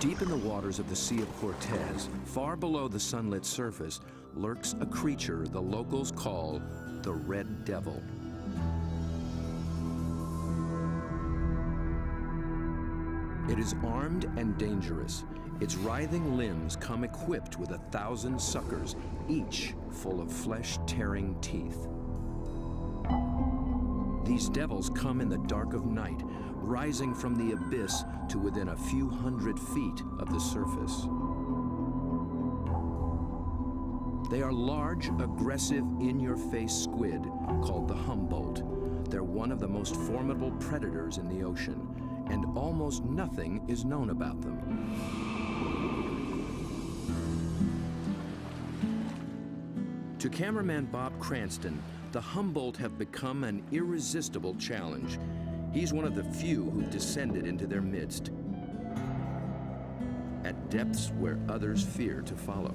Deep in the waters of the Sea of Cortez, far below the sunlit surface, lurks a creature the locals call the Red Devil. It is armed and dangerous. Its writhing limbs come equipped with 1,000 suckers, each full of flesh-tearing teeth. These devils come in the dark of night, rising from the abyss to within a few hundred feet of the surface. They are large, aggressive, in-your-face squid called the Humboldt. They're one of the most formidable predators in the ocean, and almost nothing is known about them. To cameraman Bob Cranston, the Humboldt have become an irresistible challenge. He's one of the few who've descended into their midst, at depths where others fear to follow.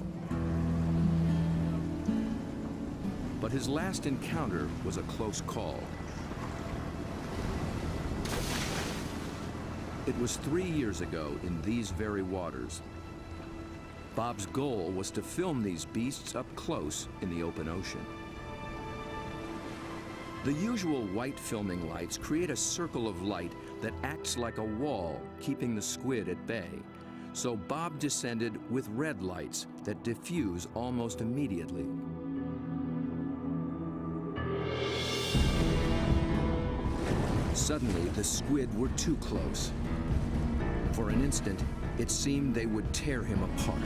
But his last encounter was a close call. It was 3 years ago in these very waters. Bob's goal was to film these beasts up close in the open ocean. The usual white filming lights create a circle of light that acts like a wall, keeping the squid at bay. So Bob descended with red lights that diffuse almost immediately. Suddenly, the squid were too close. For an instant, it seemed they would tear him apart.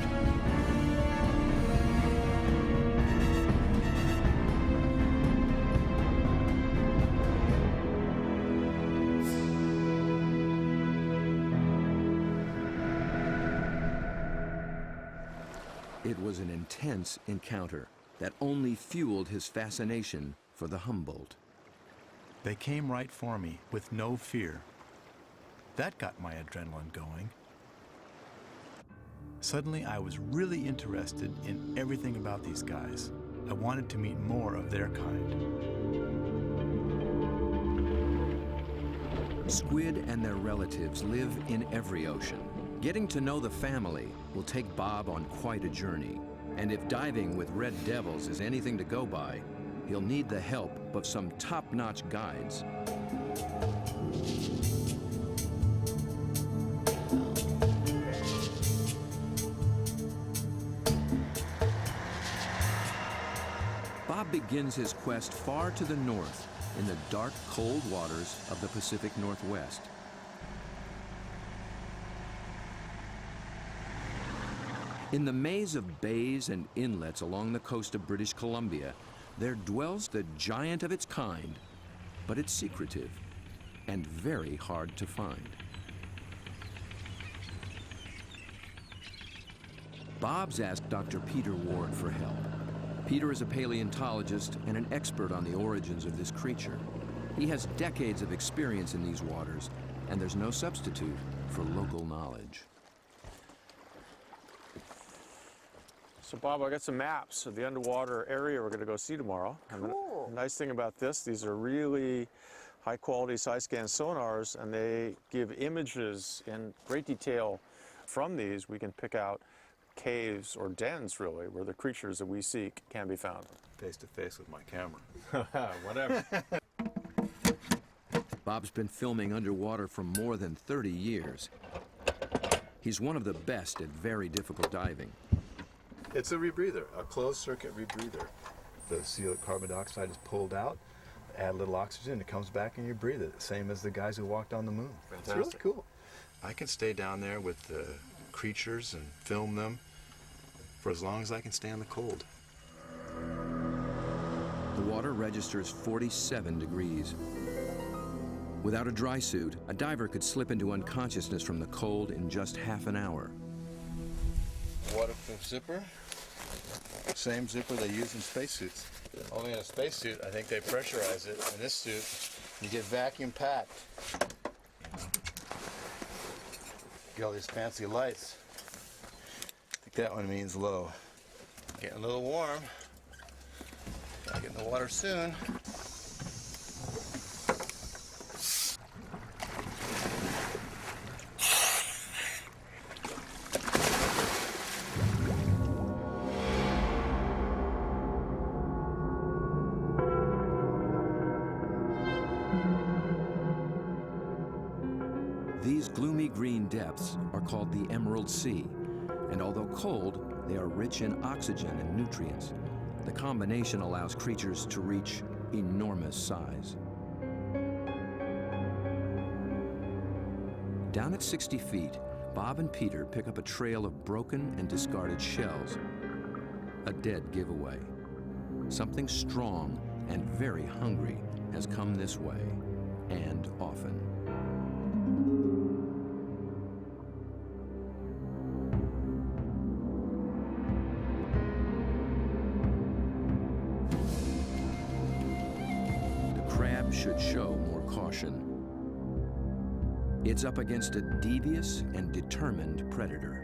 It was an intense encounter that only fueled his fascination for the Humboldt. They came right for me with no fear. That got my adrenaline going. Suddenly, I was really interested in everything about these guys. I wanted to meet more of their kind. Squid and their relatives live in every ocean. Getting to know the family will take Bob on quite a journey. And if diving with red devils is anything to go by, he'll need the help of some top-notch guides. Bob begins his quest far to the north in the dark, cold waters of the Pacific Northwest. In the maze of bays and inlets along the coast of British Columbia, there dwells the giant of its kind, but it's secretive and very hard to find. Bob's asked Dr. Peter Ward for help. Peter is a paleontologist and an expert on the origins of this creature. He has decades of experience in these waters, and there's no substitute for local knowledge. So Bob, I got some maps of the underwater area we're going to go see tomorrow. Cool. And the nice thing about this, these are really high quality side scan sonars, and they give images in great detail. From these, we can pick out caves or dens, really, where the creatures that we seek can be found. Face to face with my camera. Whatever. Bob's been filming underwater for more than 30 years. He's one of the best at very difficult diving. It's a rebreather, a closed-circuit rebreather. The seal carbon dioxide is pulled out, add a little oxygen, it comes back and you breathe it, same as the guys who walked on the moon. Fantastic. It's really cool. I can stay down there with the creatures and film them for as long as I can stand the cold. The water registers 47 degrees. Without a dry suit, a diver could slip into unconsciousness from the cold in just half an hour. Waterproof zipper. Same zipper they use in spacesuits. Only in a spacesuit, I think they pressurize it. In this suit, you get vacuum packed. Get all these fancy lights. I think that one means low. Getting a little warm. Gotta get in the water soon. gloomy green depths are called the Emerald Sea, and although cold, they are rich in oxygen and nutrients. The combination allows creatures to reach enormous size. Down at 60 feet, Bob and Peter pick up a trail of broken and discarded shells. A dead giveaway. Something strong and very hungry has come this way, and often. The crab should show more caution. It's up against a devious and determined predator.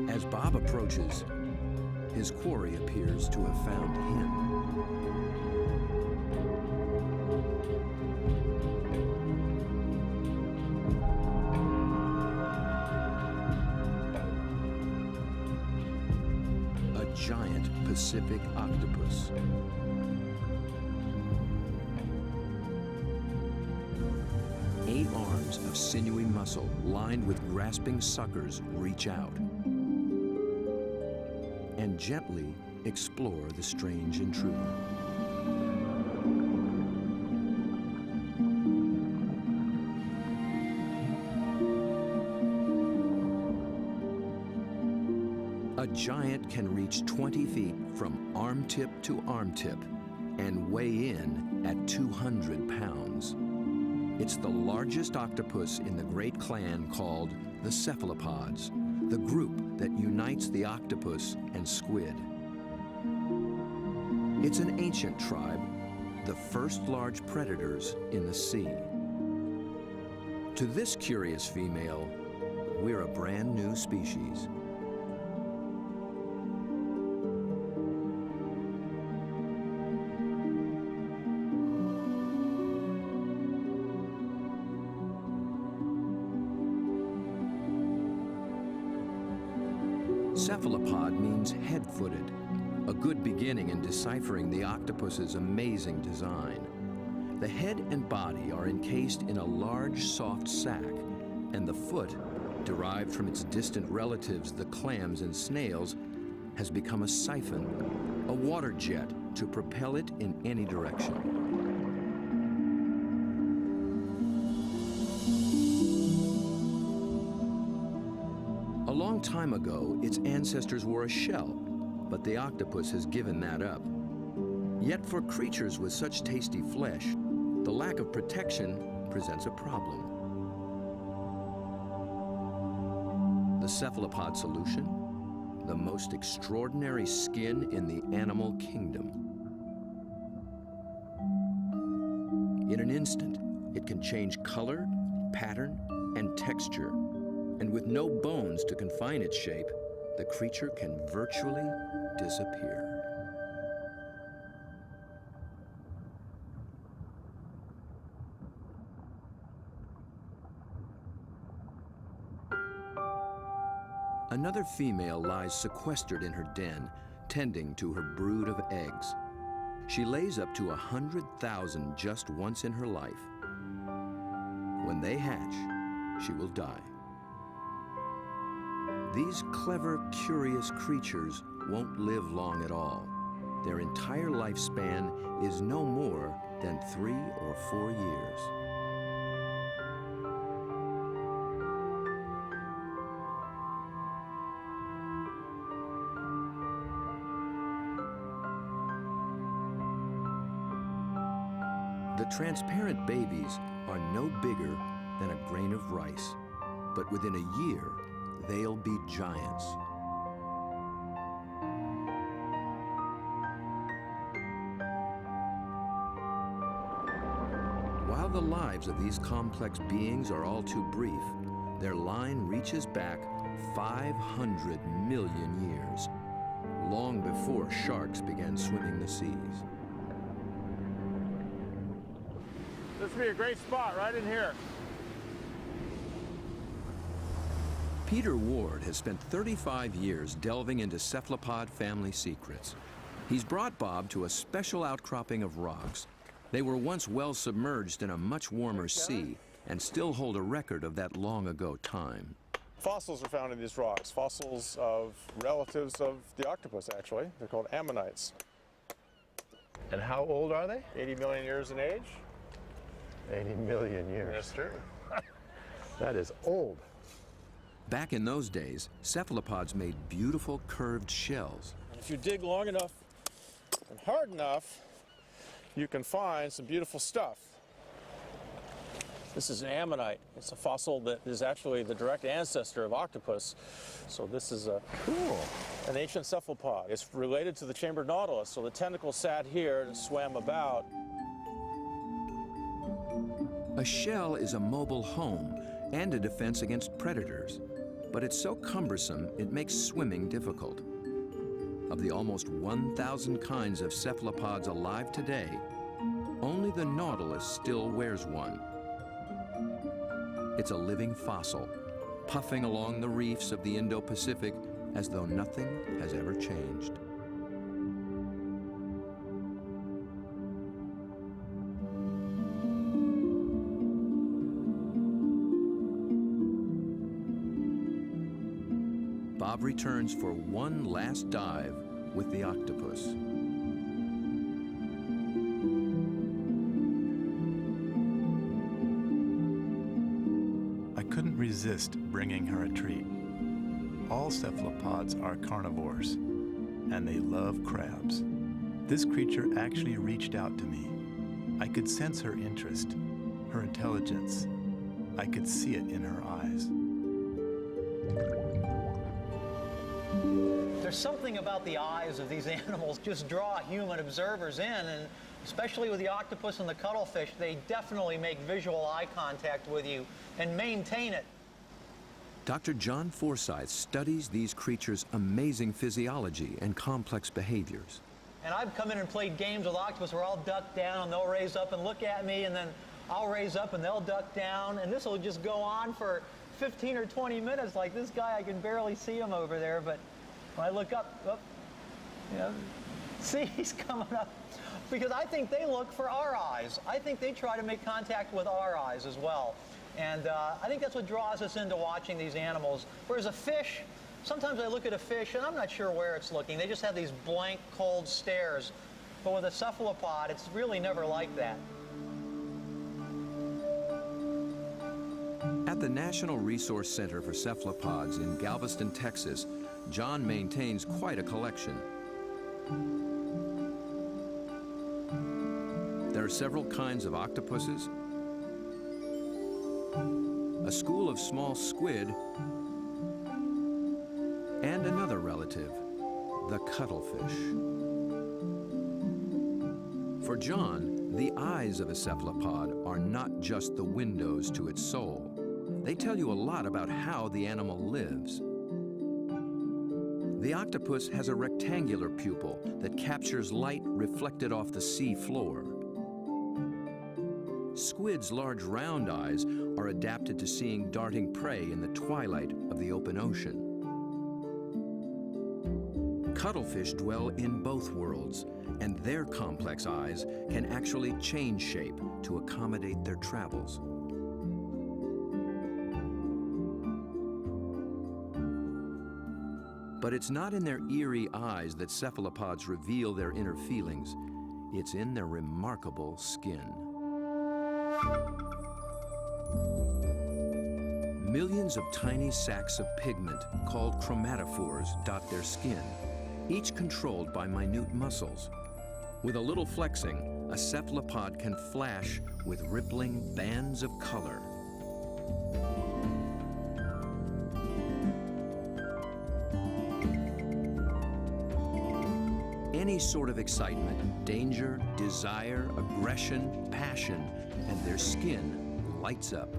As Bob approaches, his quarry appears to have found him. A giant Pacific octopus. Eight arms of sinewy muscle lined with grasping suckers reach out and gently explore the strange intruder. A giant can reach 20 feet from arm-tip to arm-tip and weigh in at 200 pounds. It's the largest octopus in the great clan called the cephalopods, the group that unites the octopus and squid. It's an ancient tribe, the first large predators in the sea. To this curious female, we're a brand new species. Cephalopod means head-footed, a good beginning in deciphering the octopus's amazing design. The head and body are encased in a large, soft sac, and the foot, derived from its distant relatives, the clams and snails, has become a siphon, a water jet to propel it in any direction. A long time ago, its ancestors wore a shell, but the octopus has given that up. Yet for creatures with such tasty flesh, the lack of protection presents a problem. The cephalopod solution? The most extraordinary skin in the animal kingdom. In an instant, it can change color, pattern, and texture. And with no bones to confine its shape, the creature can virtually disappear. Another female lies sequestered in her den, tending to her brood of eggs. She lays up to 100,000 just once in her life. When they hatch, she will die. These clever, curious creatures won't live long at all. Their entire lifespan is no more than 3 or 4 years. The transparent babies are no bigger than a grain of rice, but within a year, they'll be giants. the lives of these complex beings are all too brief, their line reaches back 500 million years, long before sharks began swimming the seas. This would be a great spot right in here. Peter Ward has spent 35 years delving into cephalopod family secrets. He's brought Bob to a special outcropping of rocks. They were once well submerged in a much warmer sea and still hold a record of that long ago time. Fossils are found in these rocks, fossils of relatives of the octopus, actually. They're called ammonites. And how old are they? 80 million years in age. 80 million years. That's true. That is old. Back in those days, cephalopods made beautiful curved shells. And if you dig long enough and hard enough, you can find some beautiful stuff. This is an ammonite. It's a fossil that is actually the direct ancestor of octopus. So this is an ancient cephalopod. It's related to the chambered nautilus, so the tentacles sat here and swam about. A shell is a mobile home and a defense against predators, but it's so cumbersome it makes swimming difficult. Of the almost 1,000 kinds of cephalopods alive today, only the nautilus still wears one. It's a living fossil, puffing along the reefs of the Indo-Pacific as though nothing has ever changed. Bob returns for one last dive with the octopus. I couldn't resist bringing her a treat. All cephalopods are carnivores, and they love crabs. This creature actually reached out to me. I could sense her interest, her intelligence. I could see it in her eyes. There's something about the eyes of these animals just draw human observers in, and especially with the octopus and the cuttlefish, they definitely make visual eye contact with you and maintain it. Dr. John Forsyth studies these creatures' amazing physiology and complex behaviors. And I've come in and played games with octopus where I'll duck down and they'll raise up and look at me, and then I'll raise up and they'll duck down, and this will just go on for 15 or 20 minutes. Like this guy, I can barely see him over there, but when I look up, you know, see, he's coming up. Because I think they look for our eyes. I think they try to make contact with our eyes as well. And I think that's what draws us into watching these animals. Whereas a fish, sometimes I look at a fish and I'm not sure where it's looking. They just have these blank, cold stares. But with a cephalopod, it's really never like that. At the National Resource Center for Cephalopods in Galveston, Texas, John maintains quite a collection. There are several kinds of octopuses, a school of small squid, and another relative, the cuttlefish. For John, the eyes of a cephalopod are not just the windows to its soul. They tell you a lot about how the animal lives. The octopus has a rectangular pupil that captures light reflected off the sea floor. Squid's large round eyes are adapted to seeing darting prey in the twilight of the open ocean. Cuttlefish dwell in both worlds, and their complex eyes can actually change shape to accommodate their travels. But it's not in their eerie eyes that cephalopods reveal their inner feelings. It's in their remarkable skin. Millions of tiny sacs of pigment, called chromatophores, dot their skin, each controlled by minute muscles. With a little flexing, a cephalopod can flash with rippling bands of color. Any sort of excitement, danger, desire, aggression, passion and their skin lights up.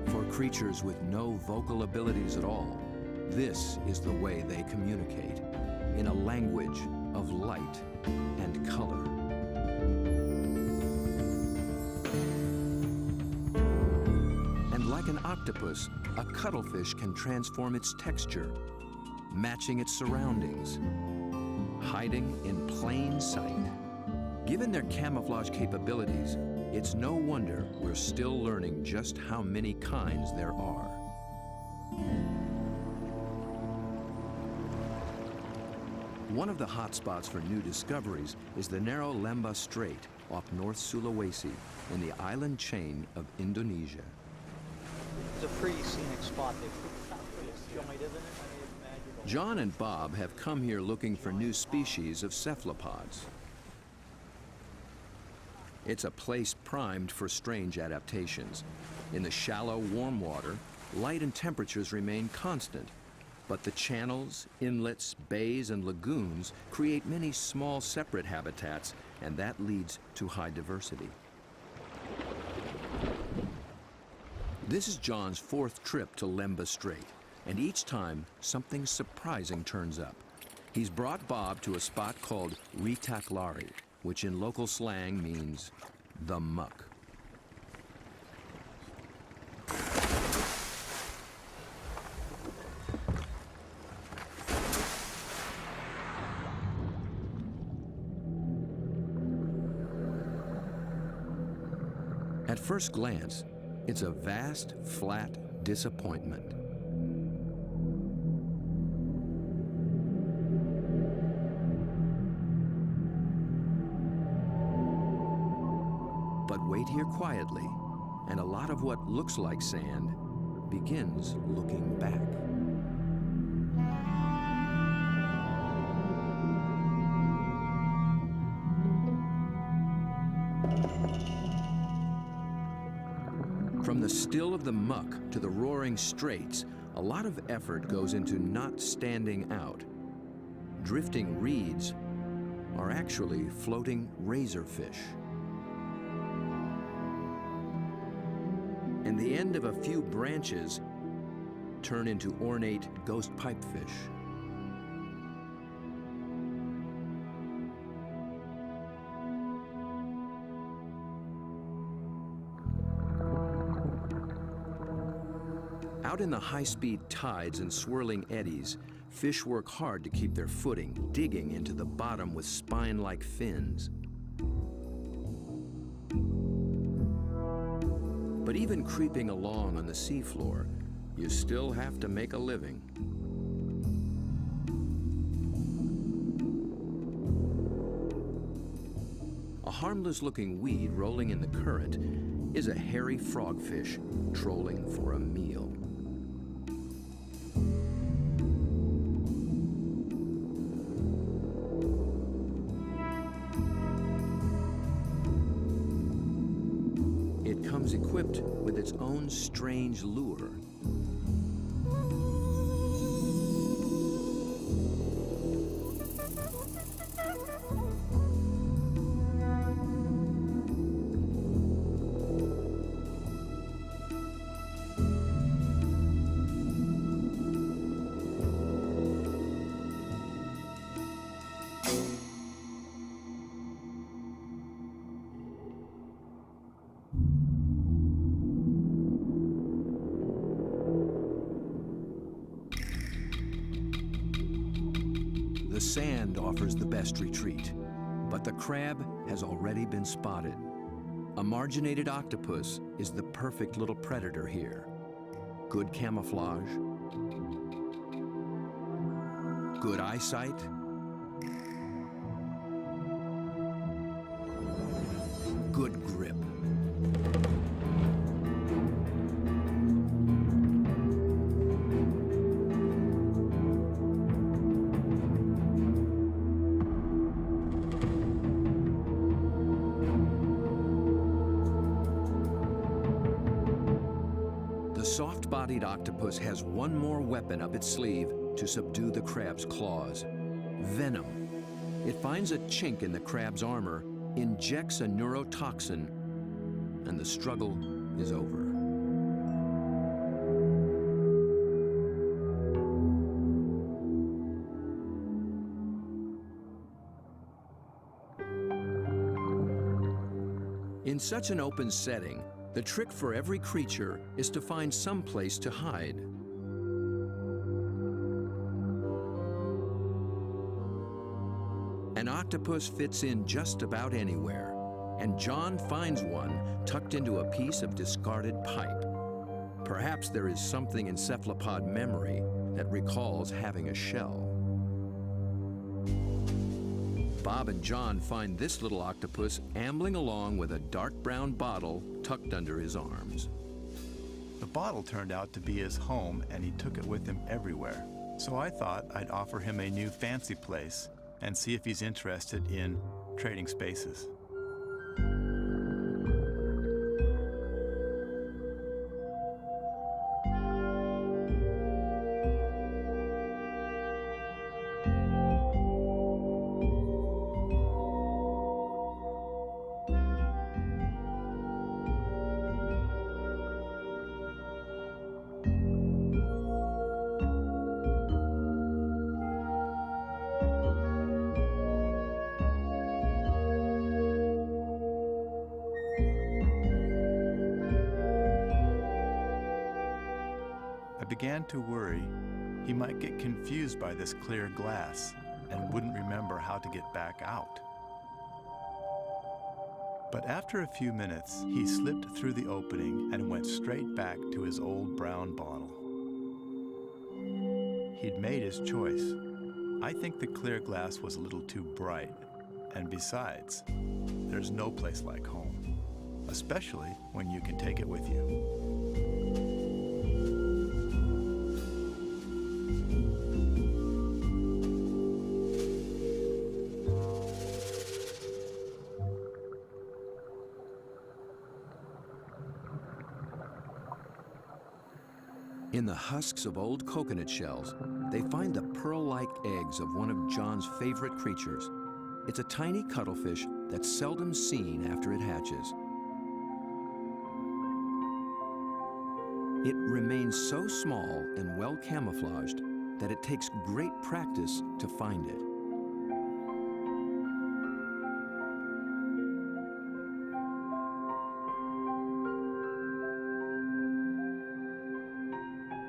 For creatures with no vocal abilities at all, this is the way they communicate, in a language of light and color. And like an octopus, a cuttlefish can transform its texture, matching its surroundings, hiding in plain sight. Given their camouflage capabilities, it's no wonder we're still learning just how many kinds there are. One of the hotspots for new discoveries is the narrow Lembah Strait off North Sulawesi in the island chain of Indonesia. It's a pretty scenic spot. They put out pretty joint, isn't it? I mean, magical. John and Bob have come here looking for new species of cephalopods. It's a place primed for strange adaptations. In the shallow, warm water, light and temperatures remain constant, but the channels, inlets, bays, and lagoons create many small, separate habitats, and that leads to high diversity. This is John's fourth trip to Lembah Strait, and each time something surprising turns up. He's brought Bob to a spot called Ritaklari, which in local slang means the muck. At first glance, it's a vast, flat disappointment. But wait here quietly, and a lot of what looks like sand begins looking back. From the still of the muck to the roaring straits, a lot of effort goes into not standing out. Drifting reeds are actually floating razorfish. And the end of a few branches turn into ornate ghost pipefish. Out in the high-speed tides and swirling eddies, fish work hard to keep their footing, digging into the bottom with spine-like fins. But even creeping along on the seafloor, you still have to make a living. A harmless-looking weed rolling in the current is a hairy frogfish trolling for a meal. It comes equipped with its own strange lure. The sand offers the best retreat, but the crab has already been spotted. A marginated octopus is the perfect little predator here. Good camouflage, good eyesight, good grip. big-bodied octopus has one more weapon up its sleeve to subdue the crab's claws: venom. It finds a chink in the crab's armor, injects a neurotoxin, and the struggle is over. In such an open setting, the trick for every creature is to find some place to hide. An octopus fits in just about anywhere, and John finds one tucked into a piece of discarded pipe. Perhaps there is something in cephalopod memory that recalls having a shell. Bob and John find this little octopus ambling along with a dark brown bottle tucked under his arms. The bottle turned out to be his home, and he took it with him everywhere. So I thought I'd offer him a new fancy place and see if he's interested in trading spaces. Began to worry he might get confused by this clear glass and wouldn't remember how to get back out. But after a few minutes, he slipped through the opening and went straight back to his old brown bottle. He'd made his choice. I think the clear glass was a little too bright, and besides, there's no place like home, especially when you can take it with you. In the husks of old coconut shells, they find the pearl-like eggs of one of John's favorite creatures. It's a tiny cuttlefish that's seldom seen after it hatches. It remains so small and well camouflaged that it takes great practice to find it.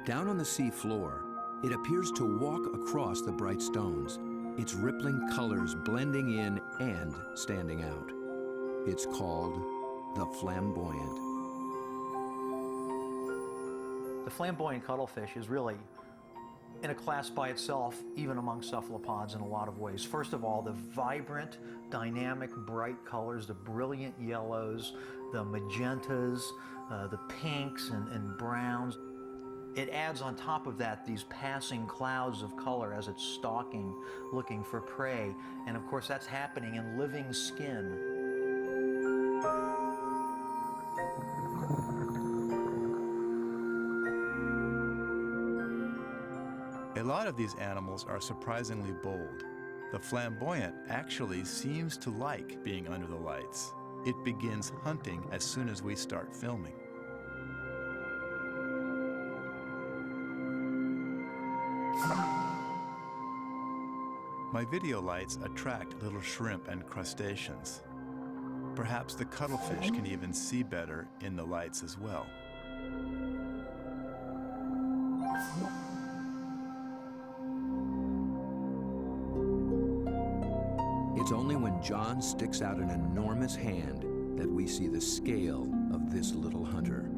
Down on the sea floor, it appears to walk across the bright stones, its rippling colors blending in and standing out. It's called the flamboyant. The flamboyant cuttlefish is really in a class by itself, even among cephalopods in a lot of ways. First of all, the vibrant, dynamic, bright colors, the brilliant yellows, the magentas, the pinks and browns. It adds on top of that these passing clouds of color as it's stalking, looking for prey. And of course, that's happening in living skin. A lot of these animals are surprisingly bold. The flamboyant actually seems to like being under the lights. It begins hunting as soon as we start filming. My video lights attract little shrimp and crustaceans. Perhaps the cuttlefish can even see better in the lights as well. It's only when John sticks out an enormous hand that we see the scale of this little hunter.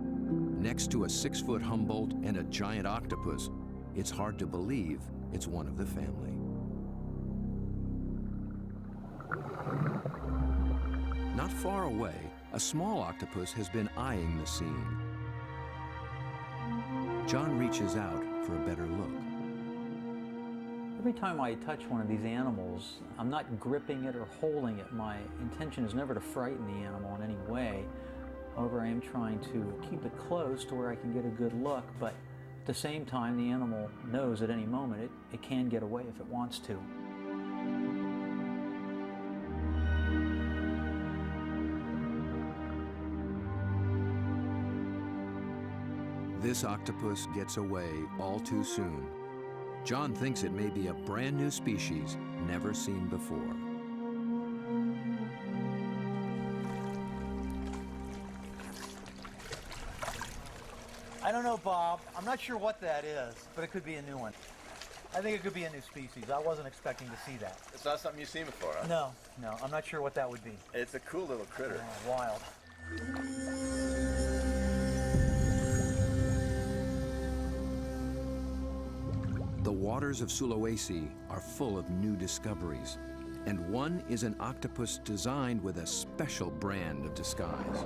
Next to a 6-foot Humboldt and a giant octopus, it's hard to believe it's one of the family. Not far away, a small octopus has been eyeing the scene. John reaches out for a better look. Every time I touch one of these animals, I'm not gripping it or holding it. My intention is never to frighten the animal in any way. However, I am trying to keep it close to where I can get a good look, but at the same time, the animal knows at any moment it can get away if it wants to. This octopus gets away all too soon. John thinks it may be a brand new species never seen before. I don't know, Bob. I'm not sure what that is, but it could be a new one. I think it could be a new species. I wasn't expecting to see that. It's not something you've seen before, huh? No, I'm not sure what that would be. It's a cool little critter. Oh, wild. The waters of Sulawesi are full of new discoveries, and one is an octopus designed with a special brand of disguise.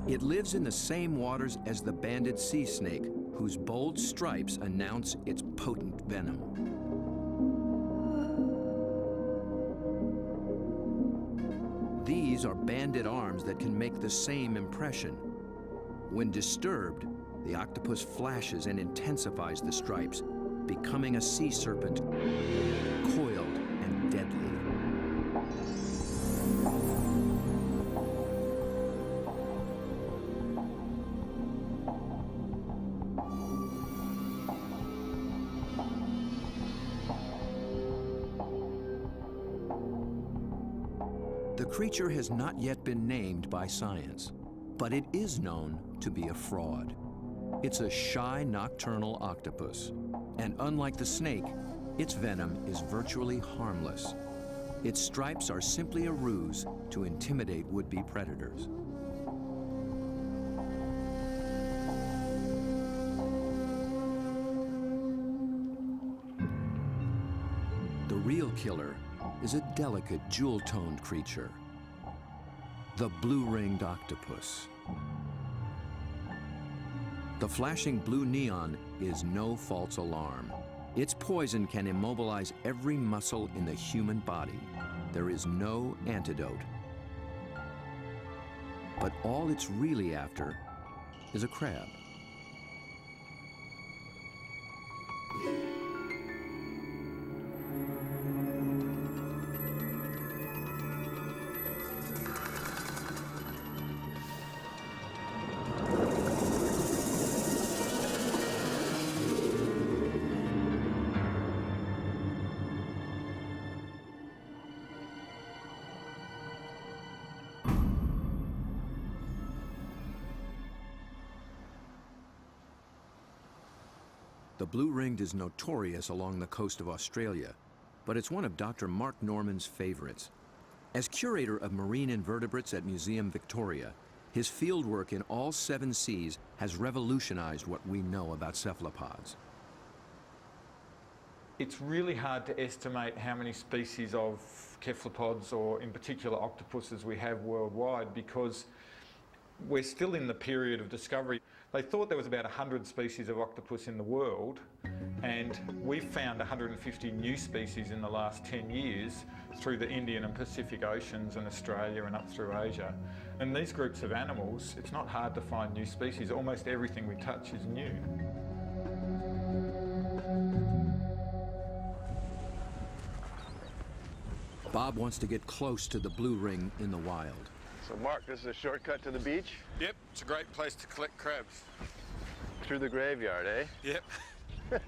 It lives in the same waters as the banded sea snake, whose bold stripes announce its potent venom. These are banded arms that can make the same impression. When disturbed, the octopus flashes and intensifies the stripes, becoming a sea serpent, coiled and deadly. The creature has not yet been named by science, but it is known to be a fraud. It's a shy nocturnal octopus, and unlike the snake, its venom is virtually harmless. Its stripes are simply a ruse to intimidate would-be predators. The real killer is a delicate, jewel-toned creature, the blue-ringed octopus. The flashing blue neon is no false alarm. Its poison can immobilize every muscle in the human body. There is no antidote. But all it's really after is a crab. The blue-ringed is notorious along the coast of Australia, but it's one of Dr. Mark Norman's favorites. As curator of marine invertebrates at Museum Victoria, his fieldwork in all 7 seas has revolutionized what we know about cephalopods. It's really hard to estimate how many species of cephalopods, or in particular octopuses, we have worldwide, because we're still in the period of discovery. They thought there was about 100 species of octopus in the world, and we've found 150 new species in the last 10 years through the Indian and Pacific Oceans and Australia and up through Asia. And these groups of animals, it's not hard to find new species. Almost everything we touch is new. Bob wants to get close to the blue ring in the wild. So Mark, this is a shortcut to the beach? Yep, it's a great place to collect crabs. Through the graveyard, eh? Yep.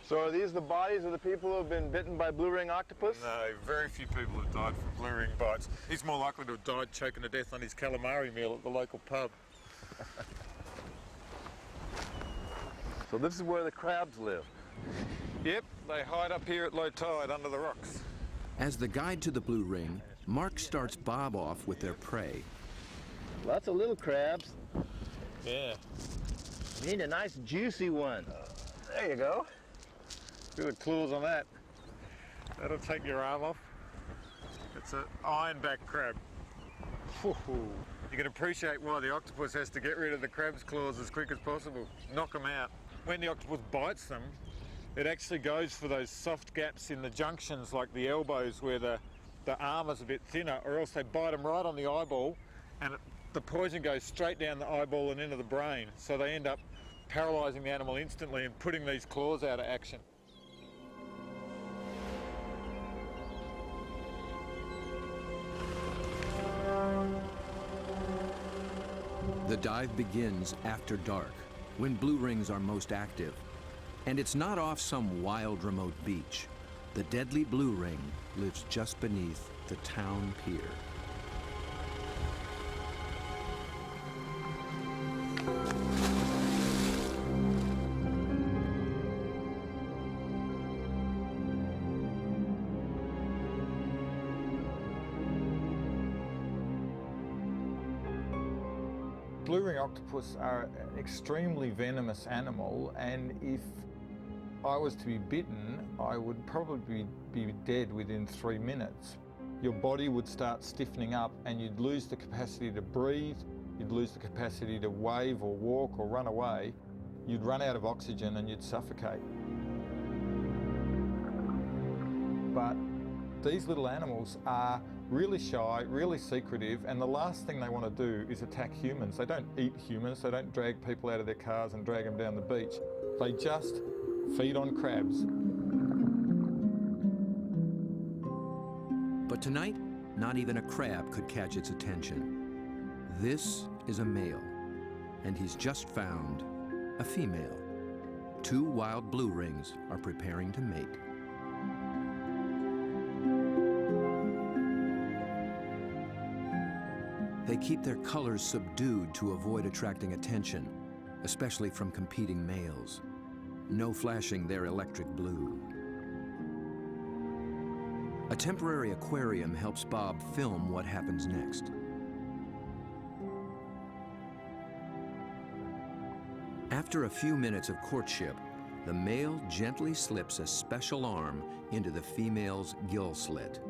So are these the bodies of the people who have been bitten by blue ring octopus? No, very few people have died from blue ring bites. He's more likely to have died choking to death on his calamari meal at the local pub. So this is where the crabs live? Yep, they hide up here at low tide under the rocks. As the guide to the blue ring, Mark starts Bob off with their prey. Lots of little crabs. Yeah. You need a nice juicy one. There you go. Feel the claws on that. That'll take your arm off. It's an ironback crab. You can appreciate why the octopus has to get rid of the crab's claws as quick as possible. Knock them out. When the octopus bites them, it actually goes for those soft gaps in the junctions, like the elbows where the the armour's a bit thinner, or else they bite them right on the eyeball, and the poison goes straight down the eyeball and into the brain. So they end up paralysing the animal instantly and putting these claws out of action. The dive begins after dark, when blue rings are most active. And it's not off some wild, remote beach. The deadly blue ring lives just beneath the town pier. Blue ring octopus are an extremely venomous animal, and if I was to be bitten, I would probably be dead within 3 minutes. Your body would start stiffening up and you'd lose the capacity to breathe, you'd lose the capacity to wave or walk or run away, you'd run out of oxygen and you'd suffocate. But these little animals are really shy, really secretive, and the last thing they want to do is attack humans. They don't eat humans, they don't drag people out of their cars and drag them down the beach. They just feed on crabs. But tonight, not even a crab could catch its attention. This is a male, and he's just found a female. 2 wild blue rings are preparing to mate. They keep their colors subdued to avoid attracting attention, especially from competing males. No flashing their electric blue. A temporary aquarium helps Bob film what happens next. After a few minutes of courtship, the male gently slips a special arm into the female's gill slit.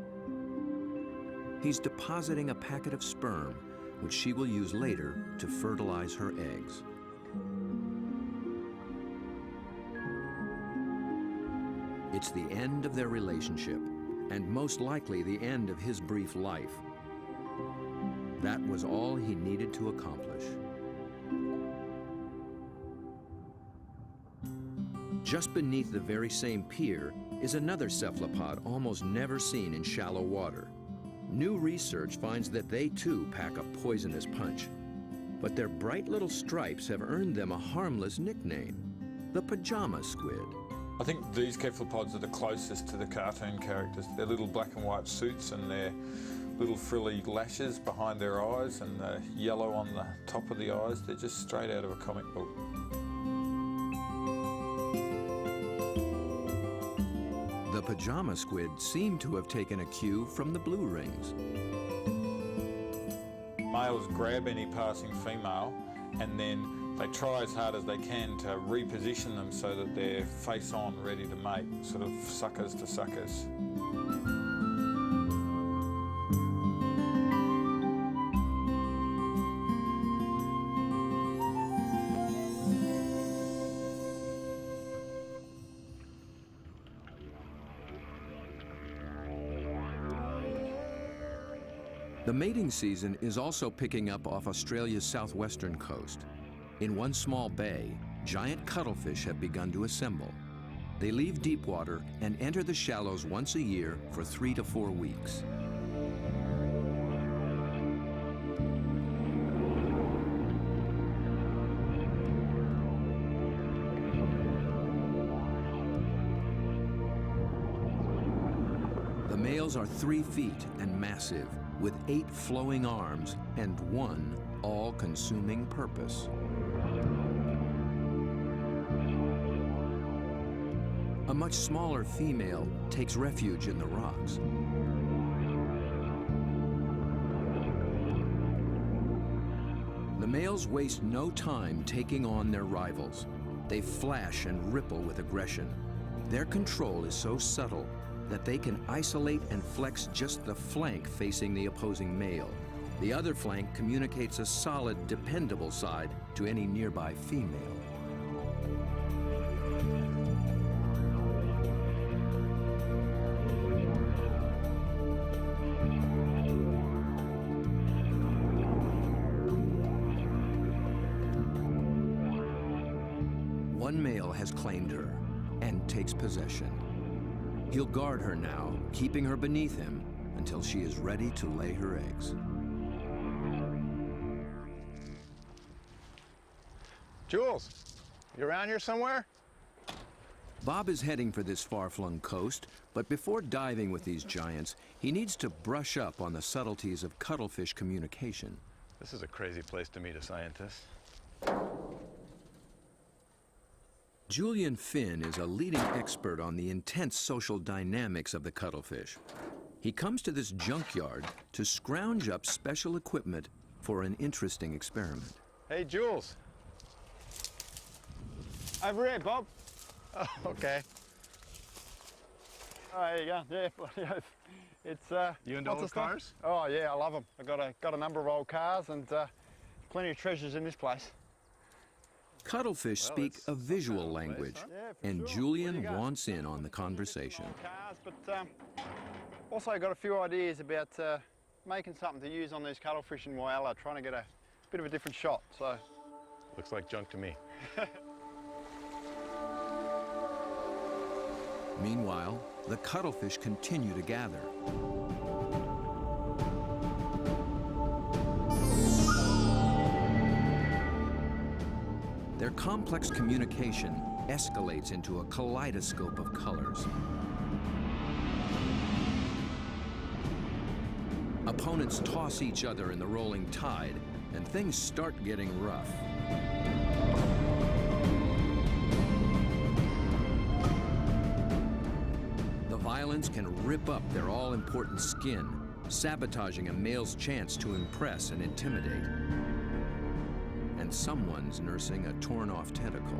He's depositing a packet of sperm, which she will use later to fertilize her eggs. It's the end of their relationship, and most likely the end of his brief life. That was all he needed to accomplish. Just beneath the very same pier is another cephalopod almost never seen in shallow water. New research finds that they too pack a poisonous punch. But their bright little stripes have earned them a harmless nickname, the pajama squid. I think these cephalopods are the closest to the cartoon characters. Their little black and white suits and their little frilly lashes behind their eyes and the yellow on the top of the eyes. They're just straight out of a comic book. The pajama squid seem to have taken a cue from the blue rings. Males grab any passing female and then they try as hard as they can to reposition them so that they're face on, ready to mate, sort of suckers to suckers. The mating season is also picking up off Australia's southwestern coast. In one small bay, giant cuttlefish have begun to assemble. They leave deep water and enter the shallows once a year for 3 to 4 weeks. The males are 3 feet and massive, with 8 flowing arms and 1 all-consuming purpose. A much smaller female takes refuge in the rocks. The males waste no time taking on their rivals. They flash and ripple with aggression. Their control is so subtle that they can isolate and flex just the flank facing the opposing male. The other flank communicates a solid, dependable side to any nearby female. One male has claimed her and takes possession. He'll guard her now, keeping her beneath him until she is ready to lay her eggs. Jules, you around here somewhere? Bob is heading for this far-flung coast, but before diving with these giants, he needs to brush up on the subtleties of cuttlefish communication. This is a crazy place to meet a scientist. Julian Finn is a leading expert on the intense social dynamics of the cuttlefish. He comes to this junkyard to scrounge up special equipment for an interesting experiment. Hey, Jules. Over here, Bob. Oh, okay. Oh, there you go. Yeah, it's You into lots old of stuff. cars? Oh yeah, I love them. I've got a number of old cars and plenty of treasures in this place. Cuttlefish speak a visual language, Yeah, for and sure. Julian Where you go? wants in on the conversation. Cars, but also got a few ideas about making something to use on these cuttlefish in Whyalla, trying to get a bit of a different shot. So Looks like junk to me. Meanwhile, the cuttlefish continue to gather. Their complex communication escalates into a kaleidoscope of colors. Opponents toss each other in the rolling tide, and things start getting rough. The violence can rip up their all-important skin, sabotaging a male's chance to impress and intimidate. And someone's nursing a torn-off tentacle.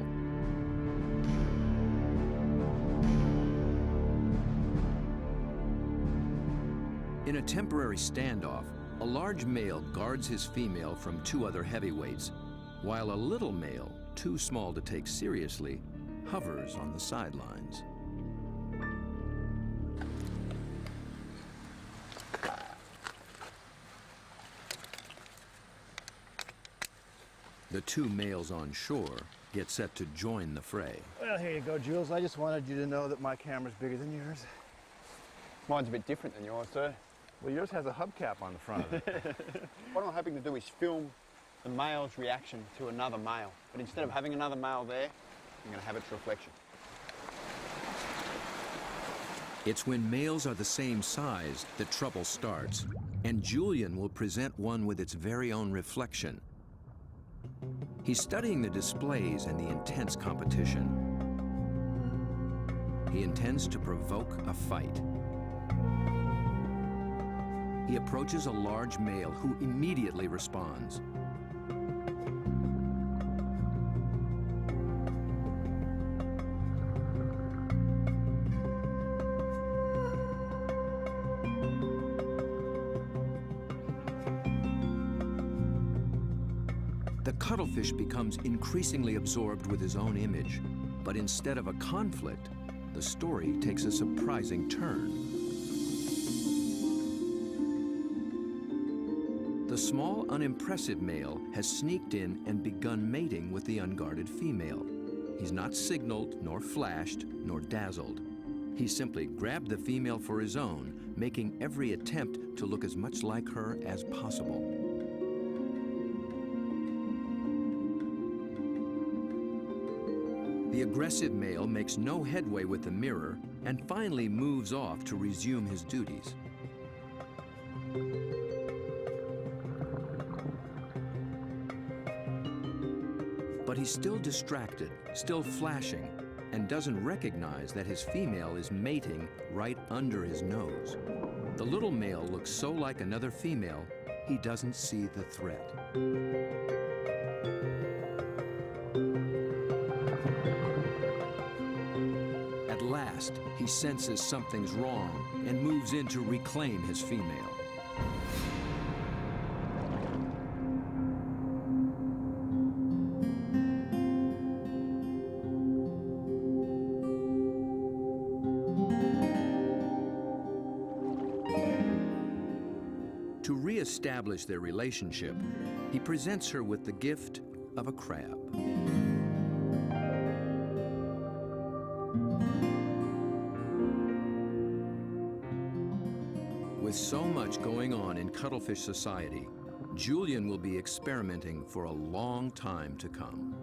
In a temporary standoff, a large male guards his female from two other heavyweights, while a little male, too small to take seriously, hovers on the sidelines. The two males on shore get set to join the fray. well, here you go, Jules. I just wanted you to know that my camera's bigger than yours. Mine's a bit different than yours, sir. Well, yours has a hubcap on the front of it. What I'm hoping to do is film the male's reaction to another male. But instead of having another male there, I'm going to have its reflection. It's when males are the same size that trouble starts, and Julian will present one with its very own reflection. He's studying the displays and the intense competition. He intends to provoke a fight. He approaches a large male who immediately responds. The cuttlefish becomes increasingly absorbed with his own image, but instead of a conflict, the story takes a surprising turn. The small, unimpressive male has sneaked in and begun mating with the unguarded female. He's not signaled, nor flashed, nor dazzled. He simply grabbed the female for his own, making every attempt to look as much like her as possible. The aggressive male makes no headway with the mirror and finally moves off to resume his duties. But he's still distracted, still flashing, and doesn't recognize that his female is mating right under his nose. The little male looks so like another female, he doesn't see the threat. At last, he senses something's wrong and moves in to reclaim his female. To re-establish their relationship, he presents her with the gift of a crab. With so much going on in cuttlefish society, Julian will be experimenting for a long time to come.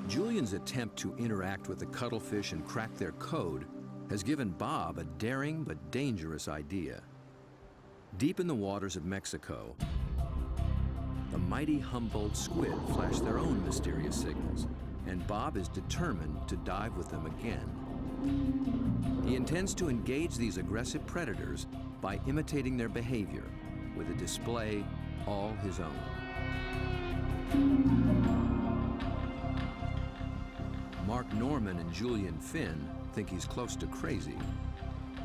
Julian's attempt to interact with the cuttlefish and crack their code has given Bob a daring but dangerous idea. Deep in the waters of Mexico, the mighty Humboldt squid flash their own mysterious signals, and Bob is determined to dive with them again. He intends to engage these aggressive predators by imitating their behavior with a display all his own. Mark Norman and Julian Finn think he's close to crazy.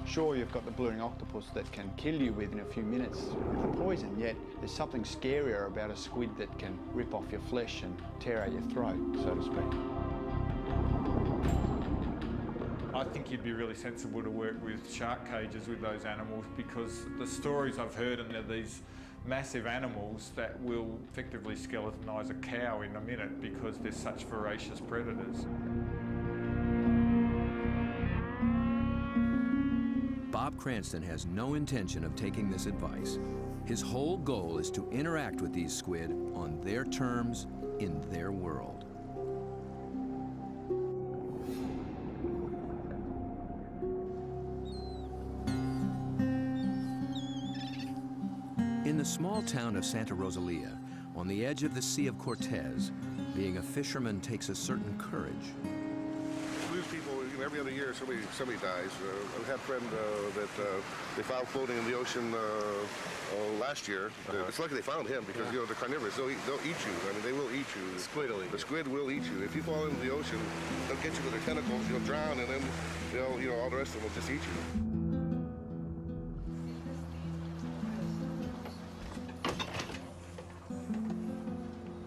Sure, you've got the blue ring octopus that can kill you within a few minutes with the poison, yet there's something scarier about a squid that can rip off your flesh and tear out your throat, so to speak. I think you'd be really sensible to work with shark cages with those animals, because the stories I've heard are these massive animals that will effectively skeletonise a cow in a minute because they're such voracious predators. Bob Cranston has no intention of taking this advice. His whole goal is to interact with these squid on their terms, in their world. In the small town of Santa Rosalia, on the edge of the Sea of Cortez, being a fisherman takes a certain courage. Lose people, you know, every other year somebody dies. I've had a friend that they found floating in the ocean last year. It's lucky they found him because you know they're carnivorous. They'll eat you. I mean, they will eat you. The squid will eat you. If you fall into the ocean, they'll get you with their tentacles. You'll drown, and then you know all the rest of them will just eat you.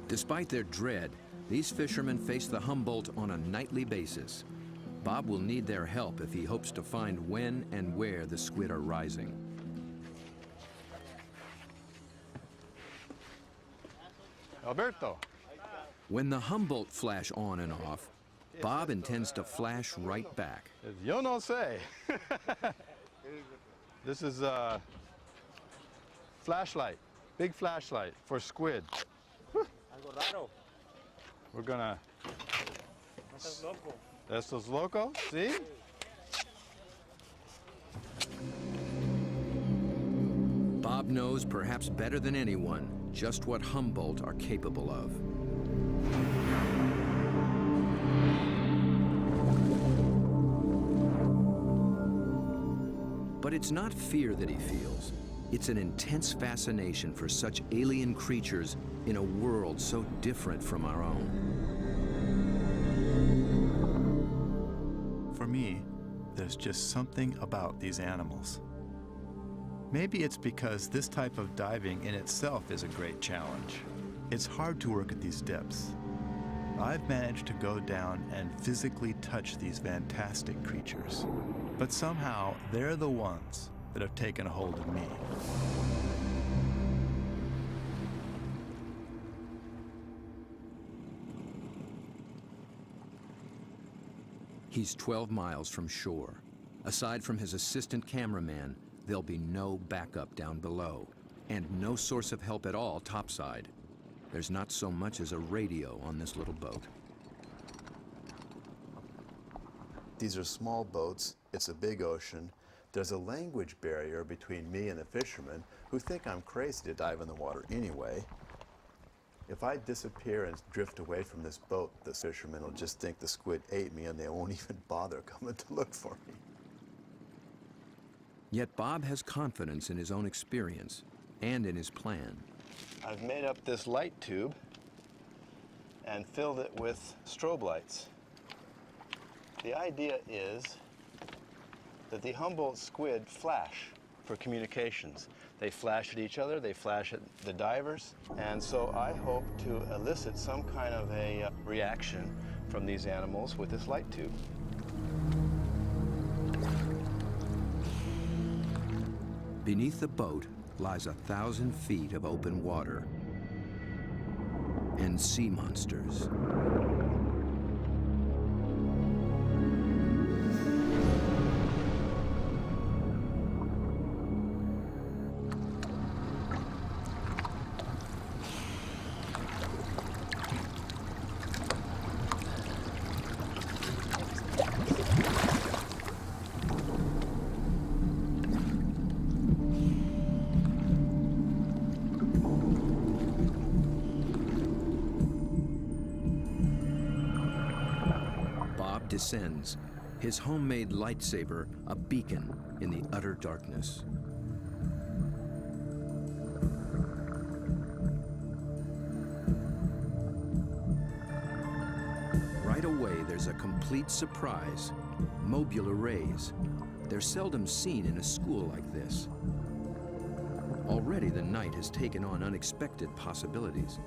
Despite their dread, these fishermen face the Humboldt on a nightly basis. Bob will need their help if he hopes to find when and where the squid are rising. Alberto. When the Humboldt flash on and off, Bob intends to flash right back. Yo no sé. This is a flashlight, big flashlight for squid. We're gonna... Estos loco, see? Bob knows perhaps better than anyone just what Humboldt are capable of. But it's not fear that he feels. It's an intense fascination for such alien creatures in a world so different from our own. For me, there's just something about these animals. Maybe it's because this type of diving in itself is a great challenge. It's hard to work at these depths. I've managed to go down and physically touch these fantastic creatures, but somehow they're the ones that have taken a hold of me. He's 12 miles from shore. Aside from his assistant cameraman, there'll be no backup down below, and no source of help at all topside. There's not so much as a radio on this little boat. These are small boats, it's a big ocean. There's a language barrier between me and the fishermen who think I'm crazy to dive in the water anyway. If I disappear and drift away from this boat, the fishermen will just think the squid ate me and they won't even bother coming to look for me. Yet Bob has confidence in his own experience and in his plan. I've made up this light tube and filled it with strobe lights. The idea is that the Humboldt squid flash for communications. They flash at each other, they flash at the divers, and so I hope to elicit some kind of a reaction from these animals with this light tube. Beneath the boat lies 1,000 feet of open water and sea monsters. Descends, his homemade lightsaber a beacon in the utter darkness. Right away, there's a complete surprise. Mobile arrays. They're seldom seen in a school like this. Already, the night has taken on unexpected possibilities.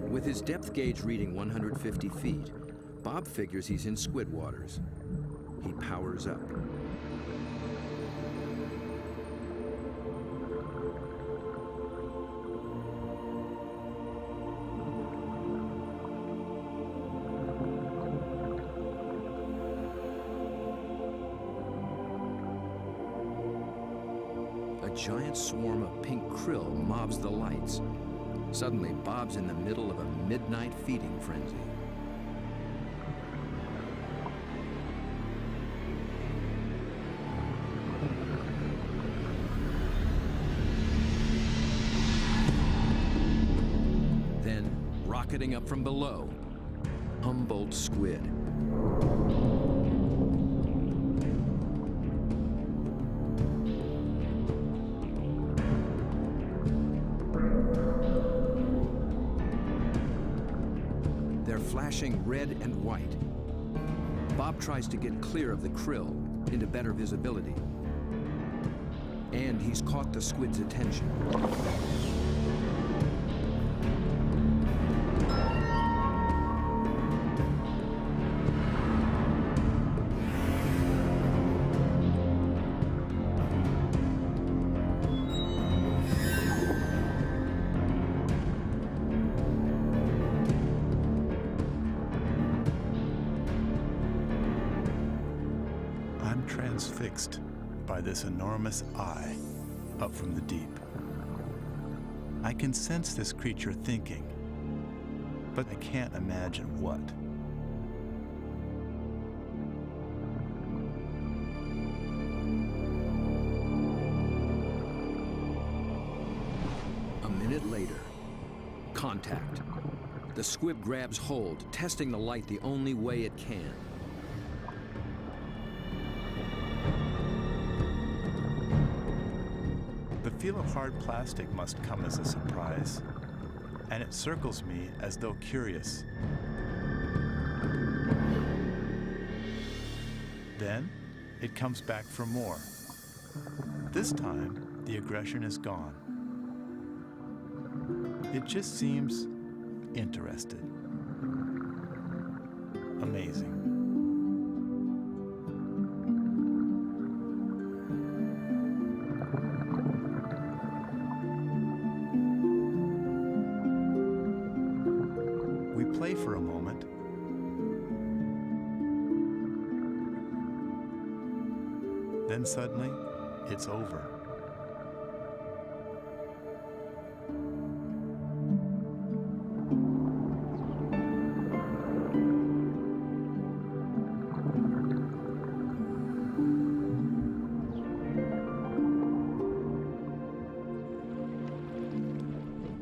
With his depth gauge reading 150 feet, Bob figures he's in squid waters. He powers up. A giant swarm of pink krill mobs the lights. Suddenly, Bob's in the middle of a midnight feeding frenzy. Then, rocketing up from below, Humboldt squid. Flashing red and white. Bob tries to get clear of the krill into better visibility. And he's caught the squid's attention. Transfixed by this enormous eye up from the deep. I can sense this creature thinking, but I can't imagine what. A minute later, contact. The squid grabs hold, testing the light the only way it can. The feel of hard plastic must come as a surprise, and it circles me as though curious. Then, it comes back for more. This time, the aggression is gone. It just seems interested. Amazing. Play for a moment. Then suddenly, it's over.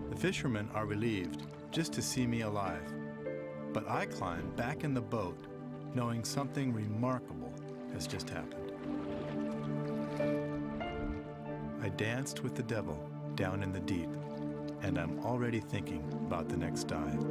The fishermen are relieved just to see me alive. But I climb back in the boat, knowing something remarkable has just happened. I danced with the devil down in the deep, and I'm already thinking about the next dive.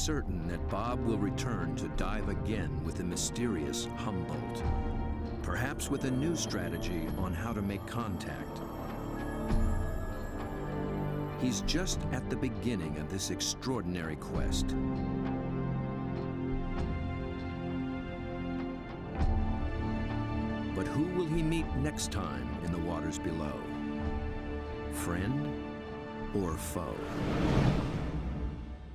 certain that Bob will return to dive again with the mysterious Humboldt, perhaps with a new strategy on how to make contact. He's just at the beginning of this extraordinary quest. But who will he meet next time in the waters below? Friend or foe?